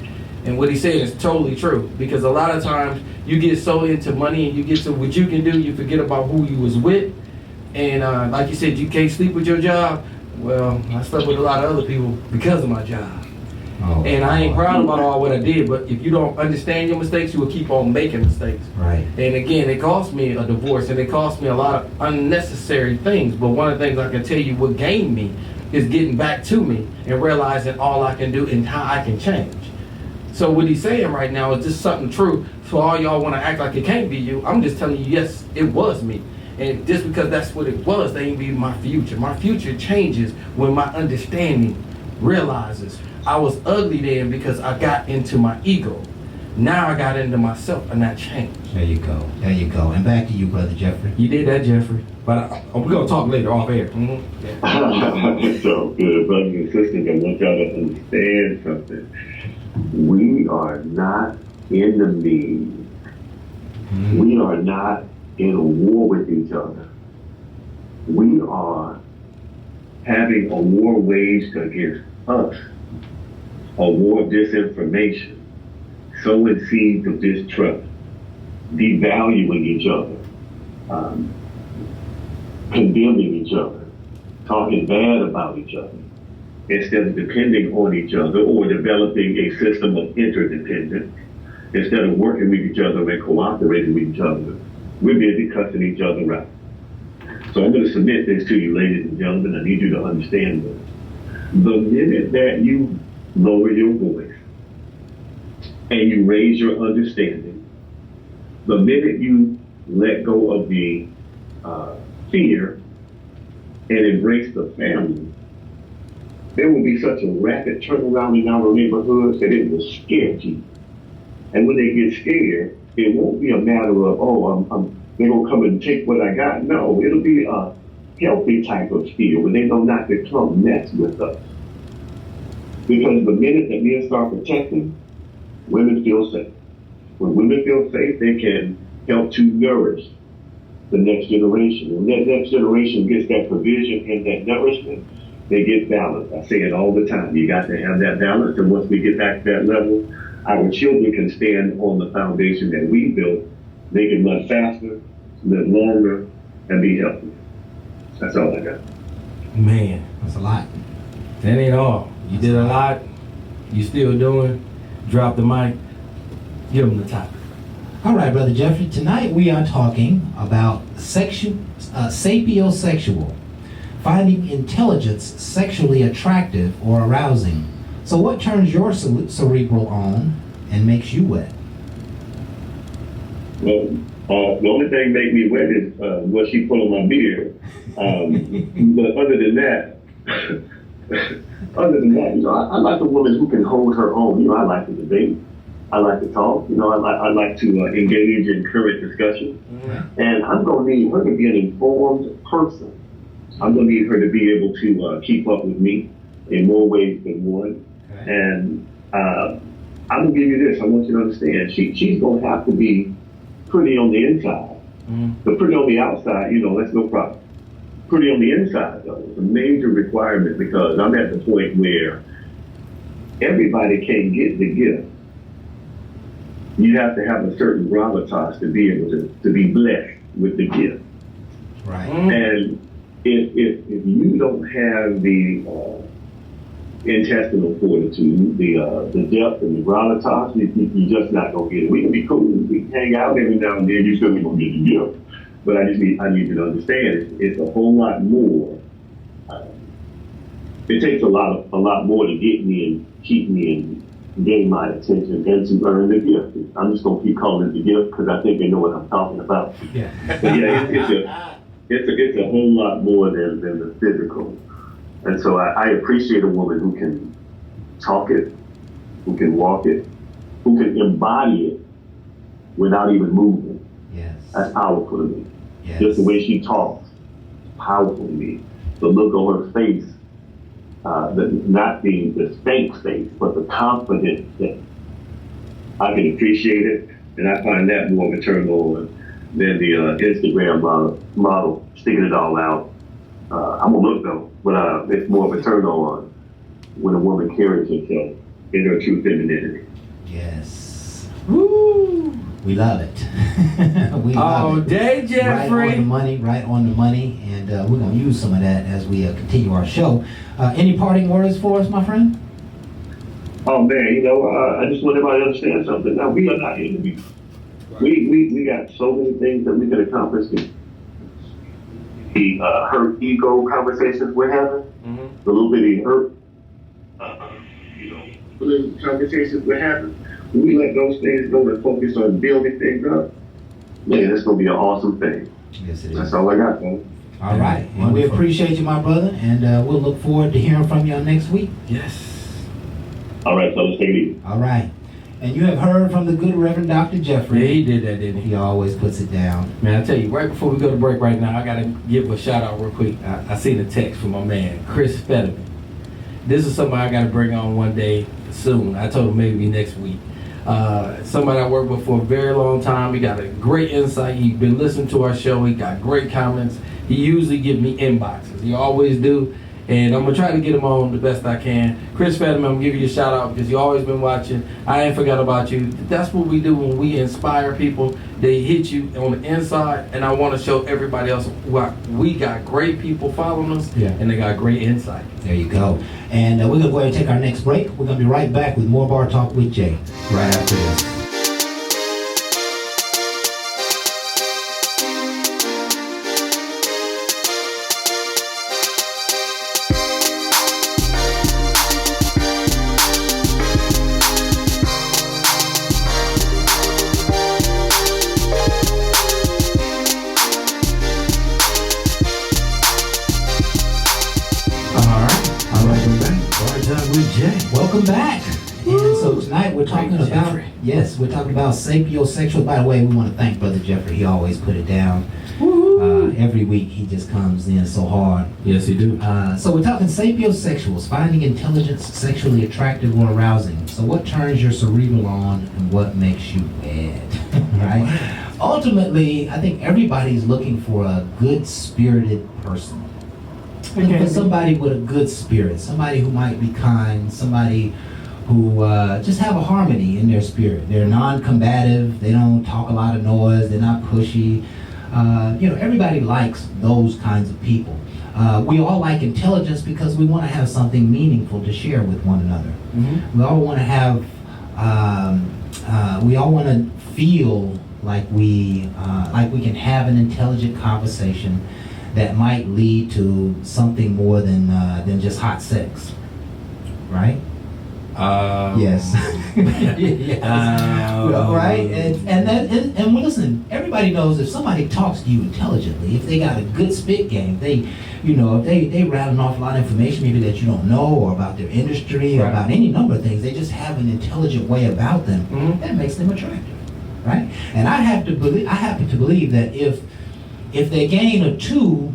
And what he said is totally true, because a lot of times you get so into money and you get to what you can do, you forget about who you was with. And like you said, you can't sleep with your job. Well, I slept with a lot of other people because of my job. Oh, and I ain't proud about all what I did, but if you don't understand your mistakes, you will keep on making mistakes. Right. And again, it cost me a divorce and it cost me a lot of unnecessary things. But one of the things I can tell you what gained me is getting back to me and realizing all I can do and how I can change. So what he's saying right now is just something true. So all y'all want to act like it can't be you, I'm just telling you, yes, it was me. And just because that's what it was, they ain't be my future. My future changes when my understanding realizes I was ugly then because I got into my ego. Now I got into myself and that changed. There you go. There you go. And back to you, Brother Jeffrey. You did that, Jeffrey. But we're going to talk later off air. Mm-hmm. Yeah. So good, brothers and sisters. I want y'all to understand something. We are not enemies. Mm-hmm. We are not in a war with each other. We are having a war waged against us. A war of disinformation, sowing seeds of distrust, devaluing each other, condemning each other, talking bad about each other, instead of depending on each other or developing a system of interdependence. Instead of working with each other and cooperating with each other, we're busy cussing each other out. So I'm going to submit this to you, ladies and gentlemen. I need you to understand this. The minute that you lower your voice and you raise your understanding, the minute you let go of the fear and embrace the family, there will be such a rapid turnaround in our neighborhoods that it will scare people. And when they get scared, it won't be a matter of, they're going to come and take what I got. No, it'll be a healthy type of fear where they know not to come mess with us. Because the minute that men start protecting, women feel safe. When women feel safe, they can help to nourish the next generation. When that next generation gets that provision and that nourishment, they get balance. I say it all the time. You got to have that balance. And once we get back to that level, our children can stand on the foundation that we built. They can run faster, live longer, and be healthy. That's all I got. Man, That's a lot. that ain't all. You did a lot. You still doing. Drop the mic. Give them the topic. All right, Brother Jeffrey. Tonight we are talking about sapiosexual, finding intelligence sexually attractive or arousing. So what turns your cerebral on and makes you wet? Well, the only thing make me wet is what she put on my beard. But other than that, you know, I like a woman who can hold her own. You know, I like to debate. I like to talk. You know, I like to engage in current discussion. Mm-hmm. And I'm going to need her to be an informed person. I'm going to need her to be able to keep up with me in more ways than one. Okay. And I'm going to give you this. I want you to understand. She's going to have to be pretty on the inside. Mm-hmm. But pretty on the outside, you know, that's no problem. Pretty on the inside, though, is a major requirement because I'm at the point where everybody can't get the gift. You have to have a certain gravitas to be able to be blessed with the gift. Right. And if you don't have the intestinal fortitude, the depth and the gravitas, you're just not gonna get it. We can be cool, we can hang out every now and then. You still ain't gonna get the gift. But I need you to understand it's a whole lot more. It takes a lot more to get me and keep me and gain my attention and to earn the gift. I'm just gonna keep calling it the gift because I think they know what I'm talking about. Yeah. But yeah, it's a whole lot more than the physical. And so I appreciate a woman who can talk it, who can walk it, who can embody it without even moving. Yes. That's powerful to me. Yes. Just the way she talks, powerful to me. The look on her face, not the stank face, but the confidence that I can appreciate it, and I find that more of a turn on than the Instagram model sticking it all out. I'm gonna look though, but it's more of a turn on when a woman carries herself in her true femininity. Yes. Woo! We love it. We love it. Day, Jeffrey. Right on the money, and we're gonna use some of that as we continue our show. Any parting words for us, my friend? Oh man, I just want everybody to understand something. Now we are not here to be. We got so many things that we can accomplish. The hurt ego conversations we're having, the little bitty hurt, little conversations we're having. When we let those things go and focus on building things up, man, it's gonna be an awesome thing. Yes, it is. That's all I got, man. All right. Well, we appreciate you, my brother, and we'll look forward to hearing from you next week. Yes. All right, fellas, take it easy. All right. And you have heard from the good Reverend Dr. Jeffrey. Yeah, he did that, didn't he? He always puts it down. Man, I tell you, right before we go to break right now, I got to give a shout out real quick. I seen a text from my man, Chris Fetterman. This is somebody I got to bring on one day soon. I told him maybe next week. Somebody I worked with for a very long time. He got a great insight. He's been listening to our show. He got great comments. He usually give me inboxes. He always do. And I'm going to try to get him on the best I can. Chris Fetterman, I'm going to give you a shout out because you always been watching. I ain't forgot about you. That's what we do when we inspire people. They hit you on the inside. And I want to show everybody else we got great people following us. Yeah. And they got great insight. There you go. And we're going to go ahead and take our next break. We're going to be right back with more Bar Talk with Jay right after this. Welcome back. And so tonight we're talking about sapiosexual. By the way, we want to thank Brother Jeffrey. He always put it down. Every week he just comes in so hard. Yes, he do. So we're talking sapiosexuals, finding intelligence sexually attractive or arousing. So what turns your cerebral on and what makes you wed? Right? Ultimately, I think everybody's looking for a good-spirited person. Looking for somebody with a good spirit, somebody who might be kind, somebody who just have a harmony in their spirit. They're non-combative, they don't talk a lot of noise, they're not pushy. Everybody likes those kinds of people. We all like intelligence because we want to have something meaningful to share with one another. Mm-hmm. We all want to have, we all want to feel like we can have an intelligent conversation that might lead to something more than just hot sex, right? Yes. Yes. Right? And well, listen, everybody knows if somebody talks to you intelligently, if they got a good spit game, they rattle off a lot of information maybe that you don't know, or about their industry, or about any number of things. They just have an intelligent way about them that makes them attractive, right? And I happen to believe that if they gain a 2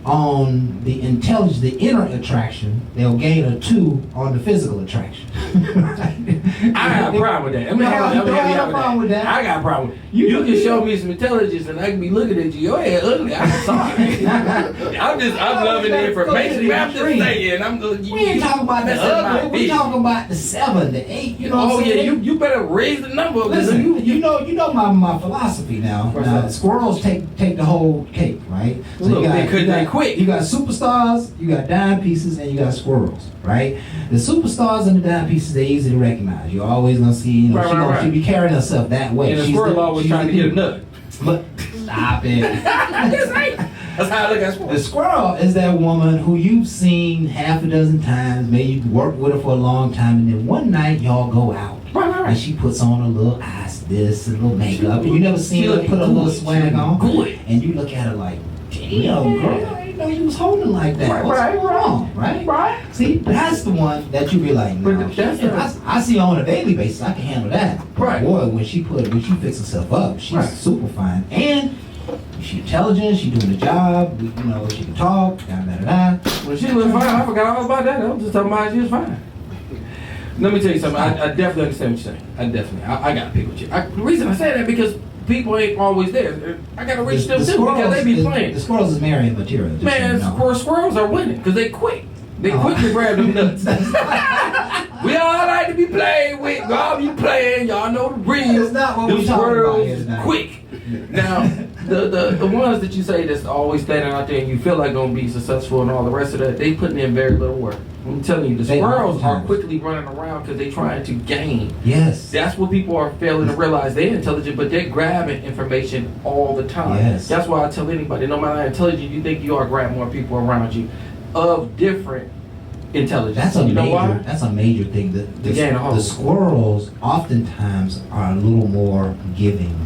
on the intelligence, the inner attraction, they'll gain a 2 on the physical attraction. I got a problem with that. I got a problem with that. I got a problem with it. You can show me some intelligence and I can be looking at you. Your head ugly. I'm sorry. I'm loving the information. I'm just saying. We ain't talking about the ugly. We're talking about the 7, the 8. You know what I'm saying? You better raise the number. Listen, you know my philosophy now. Squirrels take the whole cake, right? So could they quick. You got superstars, you got dime pieces, and you got squirrels, right? The superstars and the dime pieces, they're easy to recognize. You're always gonna see, you know, she be carrying herself that way. And the squirrel always trying to get a nut. But stop it. That's how I look at squirrel. The squirrel is that woman who you've seen half a dozen times, maybe you've worked with her for a long time, and then one night y'all go out. Right. And she puts on a little eyes, this, and a little makeup, and you never seen her put a little swag on. Good. And you look at her like, damn, girl, I didn't know you was holding like that. What's going on, right? Right. See, that's the one that you be like, no, But that's I see her on a daily basis. I can handle that. Right. Boy, when she fix herself up, she's super fine. And she's intelligent, she doing the job, you know, she can talk, da. When she was fine, I forgot all about that. I was just talking about she was fine. Let me tell you something. I definitely understand what you're saying. I got to pick with you. The reason I say that because people ain't always there. I got to reach them too because they be playing. The squirrels is marrying material. Man, squirrels are winning because they quick. They quick to grab them nuts. We all like to be played with. Y'all be playing. Y'all know the real. That's not what we talking about here tonight. Quick. Now, the ones that you say that's always standing out there and you feel like gonna be successful and all the rest of that, they putting in very little work. I'm telling you, the squirrels are quickly running around because they're trying to gain. Yes. That's what people are failing to realize. They're intelligent, but they're grabbing information all the time. Yes. That's why I tell anybody, no matter how intelligent you think you are, grab more people around you of different intelligence. That's a major thing. The squirrels oftentimes are a little more giving.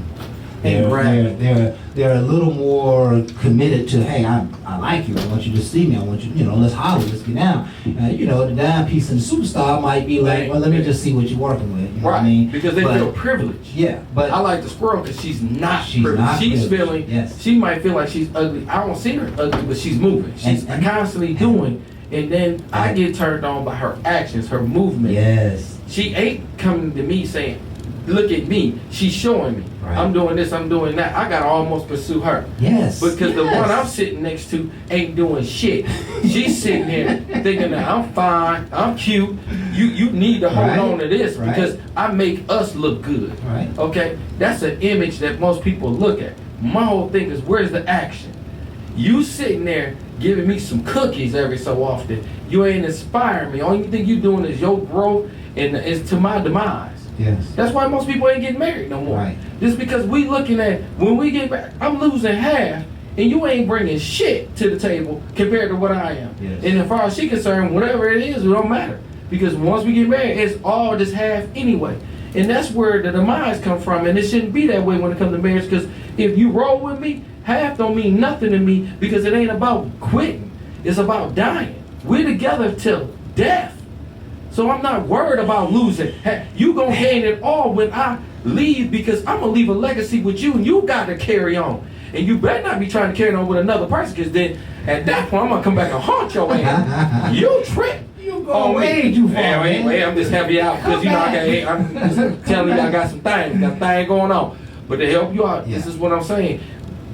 They're a little more committed to, hey, I like you. I want you to see me. I want you, let's holler, let's get down. The dime piece and the superstar might be like, well, let me just see what you're working with. You know what I mean? Because they feel privileged. Yeah, but I like the squirrel because she's not privileged. She's feeling. Yes. She might feel like she's ugly. I don't see her ugly, but she's moving. She's constantly doing. And then I get turned on by her actions, her movement. Yes. She ain't coming to me saying, look at me. She's showing me. Right. I'm doing this, I'm doing that. I gotta almost pursue her. Yes. Because the one I'm sitting next to ain't doing shit. She's sitting there thinking that I'm fine, I'm cute. You need to hold on to this because I make us look good. Right. Okay? That's an image that most people look at. My whole thing is, where's the action? You sitting there giving me some cookies every so often. You ain't inspiring me. Only thing you doing is your growth and it's to my demise. Yes. That's why most people ain't getting married no more. Right. Just because we looking at, when we get back, I'm losing half and you ain't bringing shit to the table compared to what I am. Yes. And as far as she's concerned, whatever it is, it don't matter. Because once we get married, it's all just half anyway. And that's where the demise come from. And it shouldn't be that way when it comes to marriage, because if you roll with me, half don't mean nothing to me because it ain't about quitting. It's about dying. We're together till death. So I'm not worried about losing. Hey, you gonna gain it all when I leave because I'm gonna leave a legacy with you and you got to carry on. And you better not be trying to carry on with another person because then at that point I'm gonna come back and haunt your ass. You trip. You go way too far. Wait, I'm just happy out because I'm just telling you I got some things going on. But to help you out, this is what I'm saying.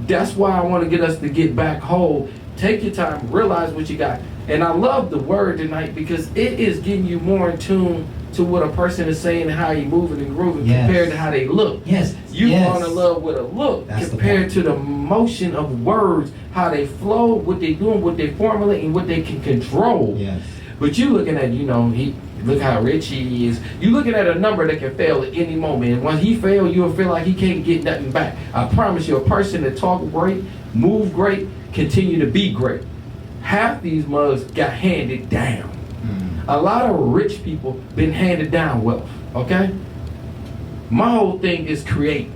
That's why I want to get us to get back whole. Take your time, realize what you got. And I love the word tonight because it is getting you more in tune to what a person is saying and how you moving and grooving compared to how they look. Yes. You fall in love with a look compared to the motion of words, how they flow, what they doing, what they formulate, and what they can control. Yes. But you looking at, look how rich he is. You looking at a number that can fail at any moment. And when he fail, you'll feel like he can't get nothing back. I promise you, a person that talk great, move great, continue to be great. Half these mugs got handed down. A lot of rich people been handed down wealth, okay? My whole thing is create.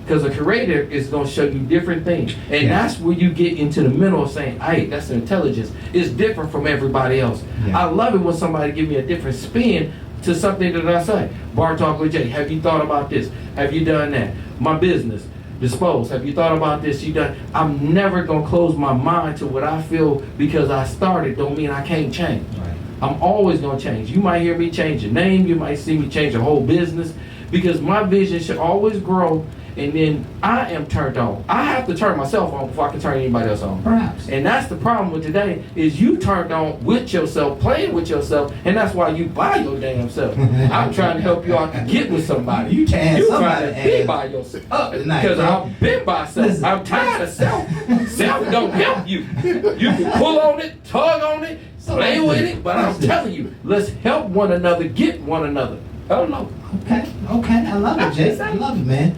Because a creator is going to show you different things. And that's where you get into the middle of saying, hey, that's intelligence. It's different from everybody else. Yeah. I love it when somebody give me a different spin to something that I say. Bar Talk with Jay, have you thought about this? Have you done that? My business, Dispose, have you thought about this? I'm never going to close my mind to what I feel because I started don't mean I can't change. Right. I'm always going to change. You might hear me change a name. You might see me change a whole business because my vision should always grow and then I am turned on. I have to turn myself on before I can turn anybody else on. Perhaps. And that's the problem with today, is you turned on with yourself, playing with yourself, and that's why you by your damn self. I'm trying to help you out to get with somebody. You trying to be by yourself. Because I've been by self. Listen. I'm tired of self. Self don't help you. You can pull on it, tug on it, play with it, but I'm telling you, let's help one another, get one another. Hello. Okay, I love it, Jay. I love it, man.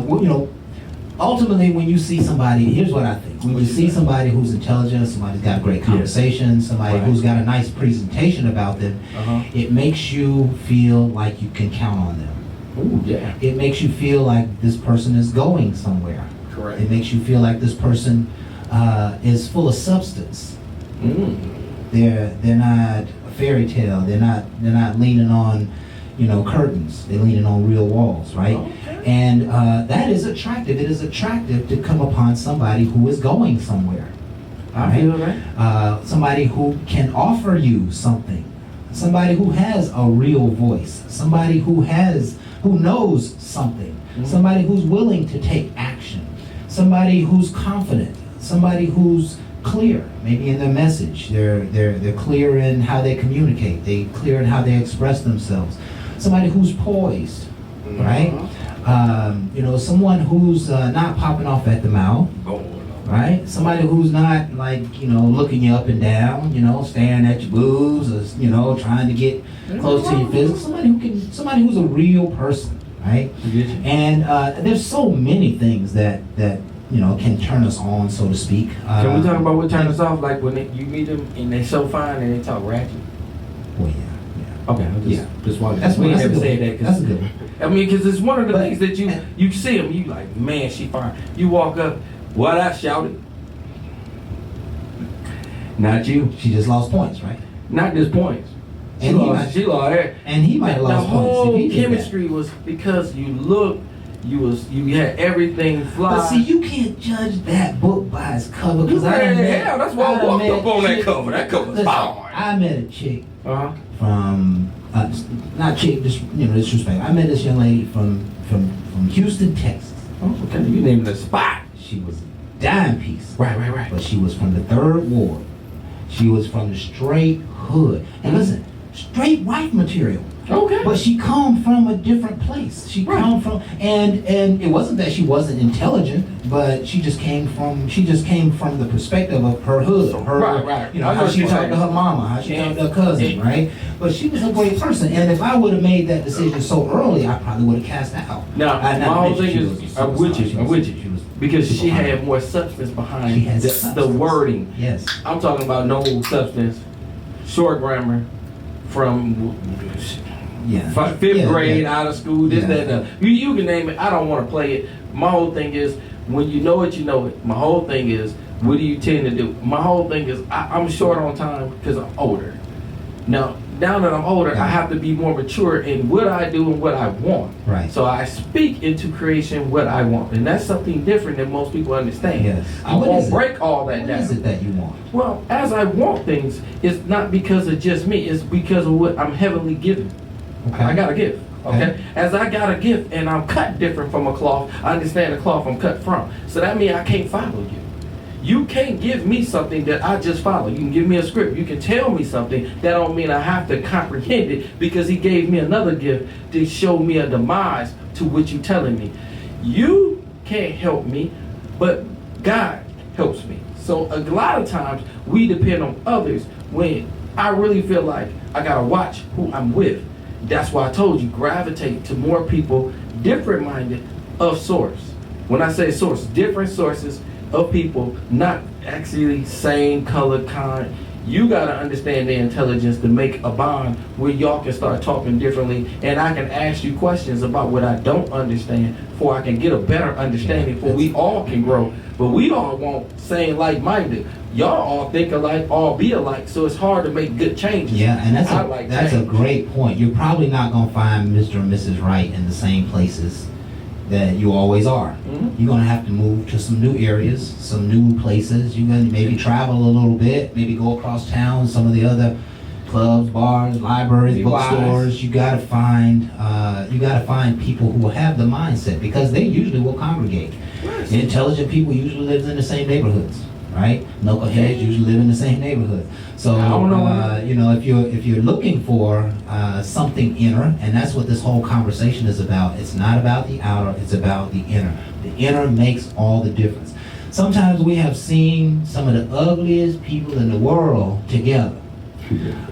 You know, ultimately, when you see somebody, here's what I think. When you see somebody who's intelligent, somebody's got a great conversation, somebody who's got a nice presentation about them, it makes you feel like you can count on them. Ooh, yeah. It makes you feel like this person is going somewhere. Correct. It makes you feel like this person is full of substance. They're not a fairy tale. They're not leaning on, you know, curtains. They're leaning on real walls, right? Okay. And that is attractive. It is attractive to come upon somebody who is going somewhere. I feel that. Somebody who can offer you something. Somebody who has a real voice. Somebody who knows something. Somebody who's willing to take action. Somebody who's confident. Somebody who's clear, maybe in their message. They're clear in how they communicate. They're clear in how they express themselves. Somebody who's poised, right? You know, someone who's not popping off at the mouth, right? Somebody who's not, like, you know, looking you up and down, you know, staring at your boobs, or, you know, trying to get close to your physical. Somebody who's a real person, right? And there's so many things that you know, can turn us on, so to speak. Can we talk about what turns us off? Like when you meet them and they so fine and they talk ratchet. Well, yeah. Okay, just wanted. That's we that's never a said good that. one. That's a good one. I mean, because it's one of the things that you see them, you like, man, she fine. You walk up, what I shouted. Not you. She just lost points, right? Not just points. She lost hair. And he might have lost the points. whole If he did chemistry was because you looked. You had everything fly. But see, you can't judge that book by its cover. You ran in hell. That's why I walked up on that cover. That cover's fine. I met a chick from, not chick, just, you know, disrespect. I met this young lady from Houston, Texas. Oh, okay. You named the spot. She was a dime piece. Right. But she was from the 3rd Ward. She was from the straight hood. And listen, straight white material. Okay. But she come from a different place. She come from, and it wasn't that she wasn't intelligent, but she just came from the perspective of her hood, right. You know, how she talked to her mama, how she talked to her cousin, right? But she was a great person, and if I would have made that decision so early, I probably would have cast out. Now, my whole thing is, I'm with you, because she had more substance behind the wording. Yes. I'm talking about no substance, short grammar, from fifth grade, out of school, this, that, and that. You can name it. I don't want to play it. My whole thing is, when you know it, you know it. My whole thing is, what do you tend to do? My whole thing is, I'm short on time because I'm older. Now that I'm older, I have to be more mature in what I do and what I want. Right. So I speak into creation what I want, and that's something different than most people understand. Yes. I won't break all that down. What is it that you want? Well, as I want things, it's not because of just me. It's because of what I'm heavenly given. Okay. I got a gift. Okay? As I got a gift and I'm cut different from a cloth, I understand the cloth I'm cut from. So that means I can't follow you. You can't give me something that I just follow. You can give me a script. You can tell me something. That don't mean I have to comprehend it, because he gave me another gift to show me a demise to what you're telling me. You can't help me, but God helps me. So a lot of times we depend on others when I really feel like I gotta watch who I'm with. That's why I told you, gravitate to more people different minded of source. When I say source, different sources of people, not actually same color, kind. You gotta understand their intelligence to make a bond where y'all can start talking differently, and I can ask you questions about what I don't understand, for I can get a better understanding, for we all can grow. But we all want same like-minded. Y'all all think alike, all be alike, so it's hard to make good changes. Yeah, and that's a great point. You're probably not gonna find Mr. and Mrs. Right in the same places that you always are. You're gonna have to move to some new areas, some new places. You're gonna maybe travel a little bit, maybe go across town, some of the other clubs, bars, libraries, Be bookstores. wise. You gotta find people who have the mindset, because they usually will congregate. Intelligent people usually live in the same neighborhoods, right? Knuckleheads usually live in the same neighborhood. So I don't know. you know, if you're looking for something inner, and that's what this whole conversation is about. It's not about the outer, it's about the inner. The inner makes all the difference. Sometimes we have seen some of the ugliest people in the world together,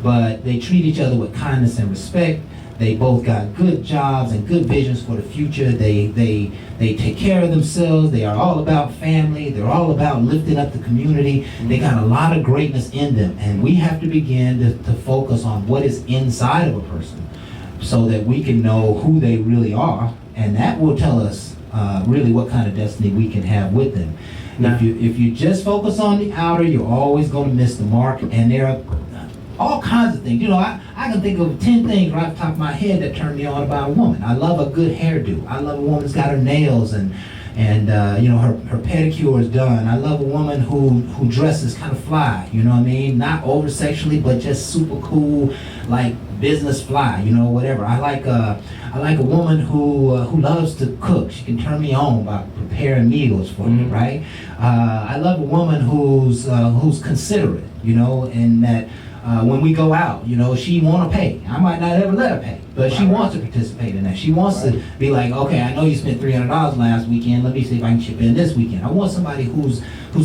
but they treat each other with kindness and respect. They both got good jobs and good visions for the future. They take care of themselves. They are all about family. They're all about lifting up the community. They got a lot of greatness in them, and we have to begin to focus on what is inside of a person, so that we can know who they really are, and that will tell us really what kind of destiny we can have with them. Now, If you just focus on the outer, you're always going to miss the mark, and there are all kinds of things. You know, I can think of 10 things right off the top of my head that turn me on about a woman. I love a good hairdo. I love a woman that's got her nails and you know, her pedicure is done. I love a woman who dresses kind of fly, you know what I mean? Not over sexually, but just super cool, like business fly, you know, whatever. I like a woman who loves to cook. She can turn me on by preparing meals for me, right? I love a woman who's considerate, you know, and that when we go out, you know, she want to pay. I might not ever let her pay, but she wants to participate in that. She wants to be like, okay, I know you spent $300 last weekend. Let me see if I can chip in this weekend. I want somebody who's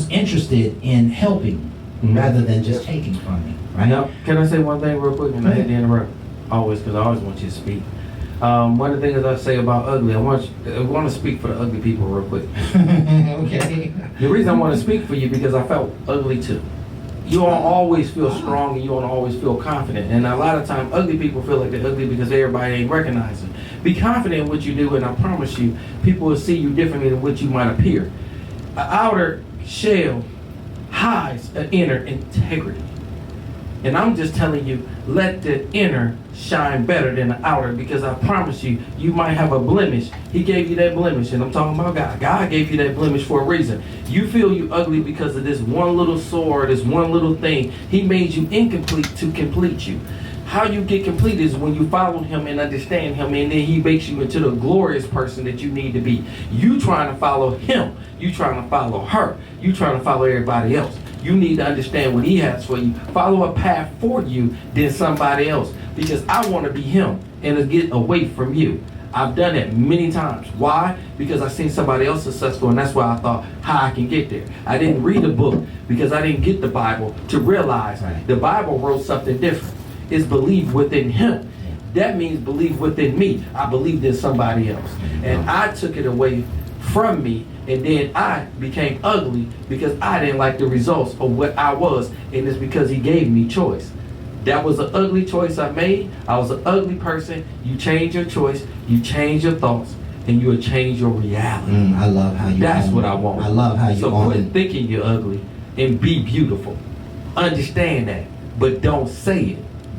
interested in helping rather than just taking from me, right? Now, can I say one thing real quick? And I hate to interrupt, always, because I always want you to speak. One of the things I say about ugly, I want to speak for the ugly people real quick. Okay. The reason I want to speak for you because I felt ugly too. You don't always feel strong and you don't always feel confident. And a lot of times, ugly people feel like they're ugly because everybody ain't recognizing. Be confident in what you do, and I promise you, people will see you differently than what you might appear. An outer shell hides an inner integrity. And I'm just telling you, let the inner shine better than the outer, because I promise you, you might have a blemish. He gave you that blemish, and I'm talking about God. God gave you that blemish for a reason. You feel you ugly because of this one little sore, this one little thing. He made you incomplete to complete you. How you get complete is when you follow him and understand him, and then he makes you into the glorious person that you need to be. You trying to follow him. You trying to follow her. You trying to follow everybody else. You need to understand what he has for you. Follow a path for you than somebody else. Because I want to be him and to get away from you. I've done that many times. Why? Because I seen somebody else successful, and that's why I thought how I can get there. I didn't read the book because I didn't get the Bible to realize the Bible wrote something different. It's believe within him. That means believe within me. I believed in somebody else. And I took it away from me, and then I became ugly because I didn't like the results of what I was, and it's because he gave me choice. That was an ugly choice I made. I was an ugly person. You change your choice, you change your thoughts, and you will change your reality. I love how you That's what I want. I love how you So own quit it. thinking you're ugly and be beautiful. Understand that, but don't say it.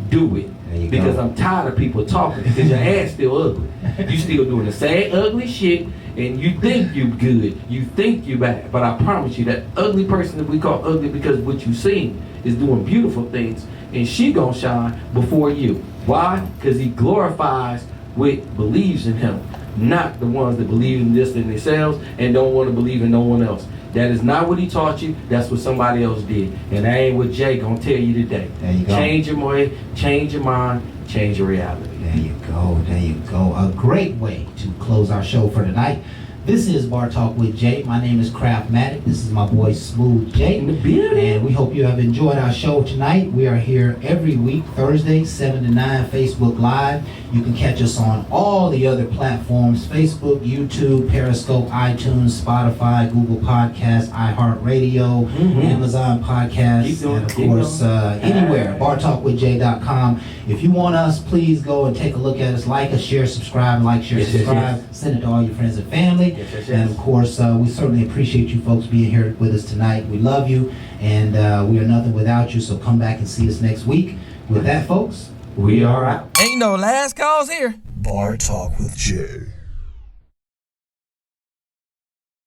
Do it. There you Because go. I'm tired of people talking because your ass still ugly. You still doing the same ugly shit, and you think you good. You think you bad. But I promise you, that ugly person that we call ugly because what you seen is doing beautiful things, and she gonna shine before you. Why? Because he glorifies what believes in him, not the ones that believe in this in themselves and don't want to believe in no one else. That is not what he taught you. That's what somebody else did. And that ain't what Jay gonna tell you today. There you go. Change your way, change your mind, change your reality. There you go. There you go. A great way to close our show for tonight. This is Bar Talk with Jay. My name is Craftmatic. This is my boy Smooth Jay. In the building. And we hope you have enjoyed our show tonight. We are here every week, Thursday, 7 to 9, Facebook Live. You can catch us on all the other platforms, Facebook, YouTube, Periscope, iTunes, Spotify, Google Podcasts, iHeartRadio, Amazon Podcasts, Keep going, and of keep course, going. anywhere, bartalkwithjay.com. If you want us, please go and take a look at us, like us, share, subscribe, subscribe, send it to all your friends and family. Yes. And of course, we certainly appreciate you folks being here with us tonight. We love you, and we are nothing without you, so come back and see us next week. With that, folks, We are out. Ain't no last calls here. Bar Talk with Jay.